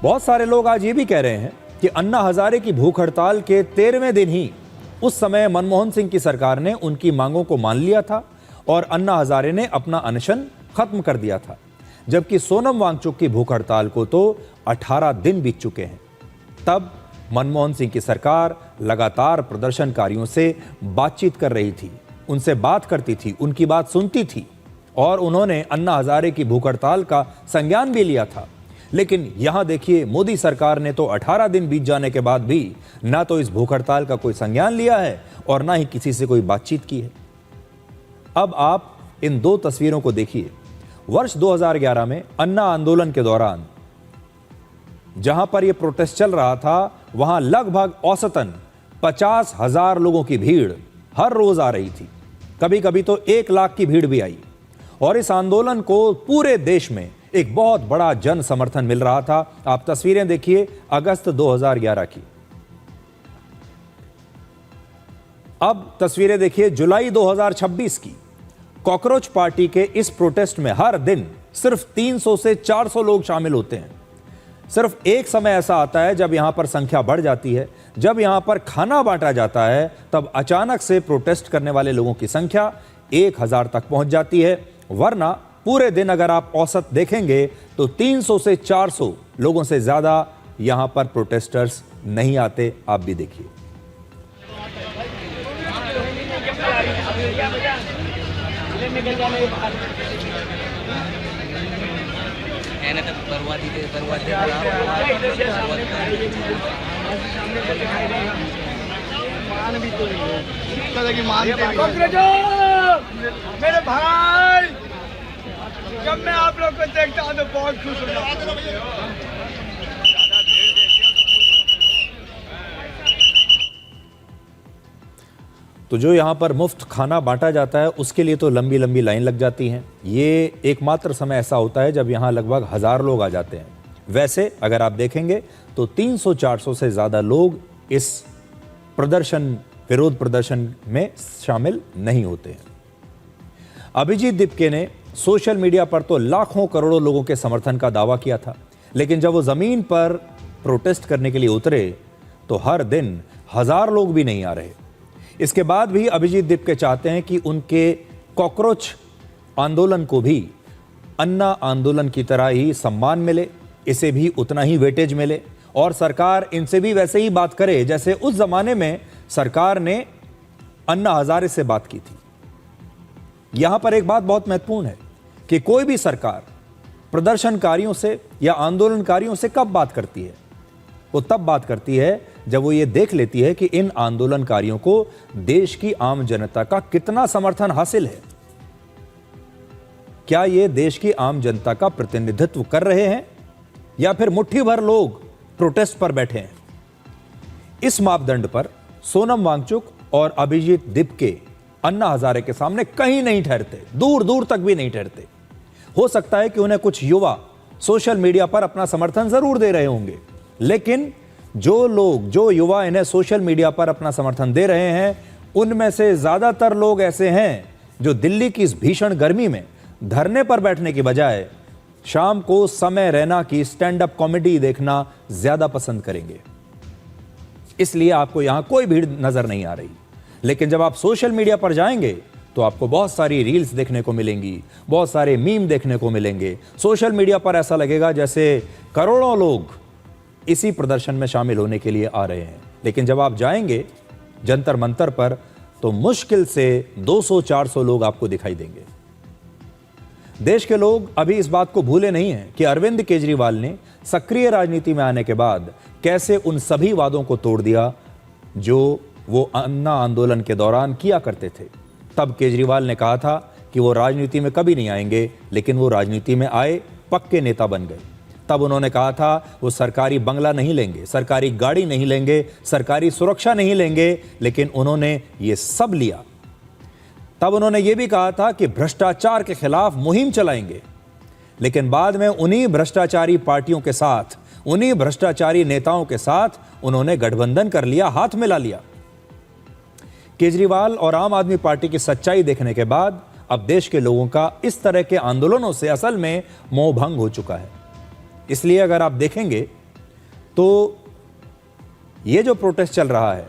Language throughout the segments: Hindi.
बहुत सारे लोग आज ये भी कह रहे हैं कि अन्ना हजारे की भूख हड़ताल के 13वें दिन ही उस समय मनमोहन सिंह की सरकार ने उनकी मांगों को मान लिया था और अन्ना हजारे ने अपना अनशन खत्म कर दिया था, जबकि सोनम वांगचुक की भूख हड़ताल को तो 18 दिन बीत चुके हैं। तब मनमोहन सिंह की सरकार लगातार प्रदर्शनकारियों से बातचीत कर रही थी, उनसे बात करती थी, उनकी बात सुनती थी और उन्होंने अन्ना हजारे की भूख हड़ताल का संज्ञान भी लिया था। लेकिन यहां देखिए, मोदी सरकार ने तो 18 दिन बीत जाने के बाद भी ना तो इस भूख हड़ताल का कोई संज्ञान लिया है और ना ही किसी से कोई बातचीत की है। अब आप इन दो तस्वीरों को देखिए। वर्ष 2011 में अन्ना आंदोलन के दौरान जहां पर यह प्रोटेस्ट चल रहा था, वहां लगभग औसतन 50,000 लोगों की भीड़ हर रोज आ रही थी। कभी कभी तो 1 लाख की भीड़ भी आई और इस आंदोलन को पूरे देश में एक बहुत बड़ा जन समर्थन मिल रहा था। आप तस्वीरें देखिए अगस्त 2011 की। अब तस्वीरें देखिए जुलाई 2026 की। कॉकरोच पार्टी के इस प्रोटेस्ट में हर दिन सिर्फ 300 से 400 लोग शामिल होते हैं। सिर्फ एक समय ऐसा आता है जब यहां पर संख्या बढ़ जाती है, जब यहां पर खाना बांटा जाता है, तब अचानक से प्रोटेस्ट करने वाले लोगों की संख्या 1000 तक पहुंच जाती है। वरना पूरे दिन अगर आप औसत देखेंगे तो 300 से 400 लोगों से ज्यादा यहां पर प्रोटेस्टर्स नहीं आते। आप भी देखिए। मेरे भाई, जब मैं आप लोग को देखता हूं तो बहुत खुश होता हूं। तो जो यहाँ पर मुफ्त खाना बांटा जाता है उसके लिए तो लंबी लंबी लाइन लग जाती हैं। ये एकमात्र समय ऐसा होता है जब यहाँ लगभग 1000 लोग आ जाते हैं। वैसे अगर आप देखेंगे तो 300-400 से ज़्यादा लोग इस विरोध प्रदर्शन में शामिल नहीं होते हैं। अभिजीत दीपके ने सोशल मीडिया पर तो लाखों करोड़ों लोगों के समर्थन का दावा किया था, लेकिन जब वो ज़मीन पर प्रोटेस्ट करने के लिए उतरे तो हर दिन 1000 लोग भी नहीं आ रहे। इसके बाद भी अभिजीत दीपके चाहते हैं कि उनके कॉकरोच आंदोलन को भी अन्ना आंदोलन की तरह ही सम्मान मिले, इसे भी उतना ही वेटेज मिले और सरकार इनसे भी वैसे ही बात करे जैसे उस जमाने में सरकार ने अन्ना हजारे से बात की थी। यहां पर एक बात बहुत महत्वपूर्ण है कि कोई भी सरकार प्रदर्शनकारियों से या आंदोलनकारियों से कब बात करती है? वो तब बात करती है जब वो ये देख लेती है कि इन आंदोलनकारियों को देश की आम जनता का कितना समर्थन हासिल है। क्या ये देश की आम जनता का प्रतिनिधित्व कर रहे हैं या फिर मुट्ठी भर लोग प्रोटेस्ट पर बैठे हैं? इस मापदंड पर सोनम वांगचुक और अभिजीत दीपके अन्ना हजारे के सामने कहीं नहीं ठहरते, दूर दूर तक भी नहीं ठहरते। हो सकता है कि उन्हें कुछ युवा सोशल मीडिया पर अपना समर्थन जरूर दे रहे होंगे, लेकिन जो युवा इन्हें सोशल मीडिया पर अपना समर्थन दे रहे हैं, उनमें से ज्यादातर लोग ऐसे हैं जो दिल्ली की इस भीषण गर्मी में धरने पर बैठने की बजाय शाम को समय रैना की स्टैंड अप कॉमेडी देखना ज्यादा पसंद करेंगे। इसलिए आपको यहां कोई भीड़ नजर नहीं आ रही। लेकिन जब आप सोशल मीडिया पर जाएंगे तो आपको बहुत सारी रील्स देखने को मिलेंगी, बहुत सारे मीम देखने को मिलेंगे। सोशल मीडिया पर ऐसा लगेगा जैसे करोड़ों लोग इसी प्रदर्शन में शामिल होने के लिए आ रहे हैं। लेकिन जब आप जाएंगे जंतर मंतर पर तो मुश्किल से 200-400 लोग आपको दिखाई देंगे। देश के लोग अभी इस बात को भूले नहीं हैं कि अरविंद केजरीवाल ने सक्रिय राजनीति में आने के बाद कैसे उन सभी वादों को तोड़ दिया जो वो अन्ना आंदोलन के दौरान किया करते थे। तब केजरीवाल ने कहा था कि वो राजनीति में कभी नहीं आएंगे, लेकिन वो राजनीति में आए, पक्के नेता बन गए। तब उन्होंने कहा था वो सरकारी बंगला नहीं लेंगे, सरकारी गाड़ी नहीं लेंगे, सरकारी सुरक्षा नहीं लेंगे, लेकिन उन्होंने ये सब लिया। तब उन्होंने ये भी कहा था कि भ्रष्टाचार के खिलाफ मुहिम चलाएंगे, लेकिन बाद में उन्हीं भ्रष्टाचारी पार्टियों के साथ, उन्हीं भ्रष्टाचारी नेताओं के साथ उन्होंने गठबंधन कर लिया, हाथ मिला लिया। केजरीवाल और आम आदमी पार्टी की सच्चाई देखने के बाद अब देश के लोगों का इस तरह के आंदोलनों से असल में मोह भंग हो चुका है। इसलिए अगर आप देखेंगे तो ये जो प्रोटेस्ट चल रहा है,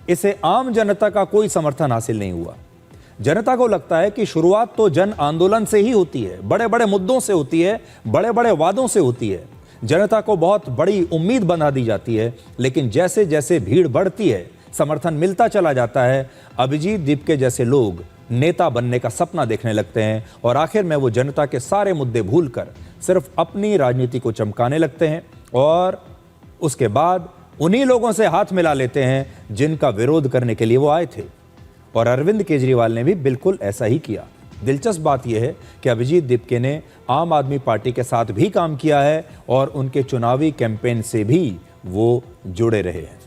इसे आम जनता का कोई समर्थन हासिल नहीं हुआ। जनता को लगता है कि शुरुआत तो जन आंदोलन से ही होती है, बड़े बड़े मुद्दों से होती है, बड़े बड़े वादों से होती है। जनता को बहुत बड़ी उम्मीद बना दी जाती है, लेकिन जैसे जैसे भीड़ बढ़ती है, समर्थन मिलता चला जाता है, अभिजीत दीपके जैसे लोग नेता बनने का सपना देखने लगते हैं और आखिर में वो जनता के सारे मुद्दे भूलकर सिर्फ अपनी राजनीति को चमकाने लगते हैं और उसके बाद उन्हीं लोगों से हाथ मिला लेते हैं जिनका विरोध करने के लिए वो आए थे। और अरविंद केजरीवाल ने भी बिल्कुल ऐसा ही किया। दिलचस्प बात यह है कि अभिजीत दीपके ने आम आदमी पार्टी के साथ भी काम किया है और उनके चुनावी कैंपेन से भी वो जुड़े रहे हैं।